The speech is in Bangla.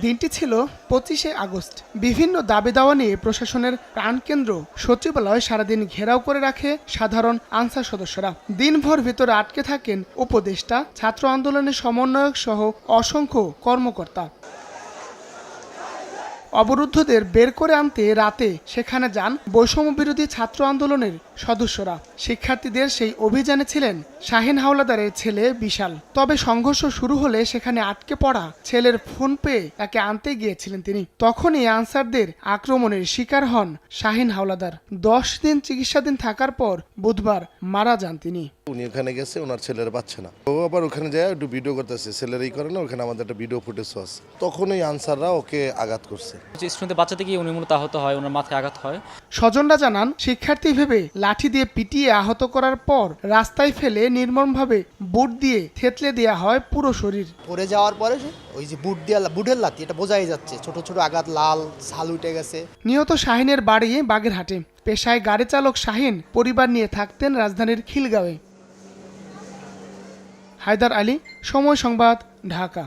দিনটি ছিল 25শে আগস্ট। বিভিন্ন দাবি দাওয়া নিয়ে প্রশাসনের প্রাণকেন্দ্র সচিবালয় সারাদিন ঘেরাও করে রাখে সাধারণ আনসার সদস্যরা। দিনভর ভিতরে আটকে থাকেন উপদেষ্টা, ছাত্র আন্দোলনের সমন্বয়ক সহ অসংখ্য কর্মকর্তা। অবরুদ্ধদের বের করে আনতে রাতে সেখানে যান বৈষম্য বিরোধী ছাত্র আন্দোলনের সদস্যরা। শিক্ষার্থীদের সেই অভিযানে ছিলেন শাহিন হাওলাদারের ছেলে বিশাল। তবে সংঘর্ষ শুরু হলে সেখানে আটকে পড়া ছেলের ফোন পেয়ে তাকে আনতে গিয়েছিলেন তিনি। তখনই আনসারদের আক্রমণের শিকার হন শাহিন হাওলাদার। 10 দিন চিকিৎসাধীন থাকার পর বুধবার মারা যান তিনি। উনি ওখানে গেছে, ওনার ছেলের বাচ্চা না, ও আবার ওখানে যায় একটু ভিডিও করতেছে, ছেলের এই করে না, ওখানে আমাদের একটা ভিডিও ফুটেজ আছে। তখন ওই আনসাররা ওকে আঘাত করছে। স্টুডেন্টদের বাঁচাতে গিয়ে উনি মূলত আহত হয়, ওনার মাথায় আঘাত হয়। স্বজনরা জানান, শিক্ষার্থী ভেবে লাঠি দিয়ে পিটিয়ে আহত করার পর রাস্তায় ফেলে নির্মমভাবে বুট দিয়ে থেতলে দেওয়া হয় পুরো শরীর। পড়ে যাওয়ার পরে ওই যে বুটের লাথি, এটা বোঝাই যাচ্ছে ছোট ছোট আঘাত, লাল ছাল উঠে গেছে। নিহত শাহিনের বাড়ি বাগেরহাটে। পেশায় গাড়ি চালক শাহিন পরিবার নিয়ে থাকতেন রাজধানীর খিলগাঁওয়ে। হায়দার আলী, সময় সংবাদ, ঢাকা।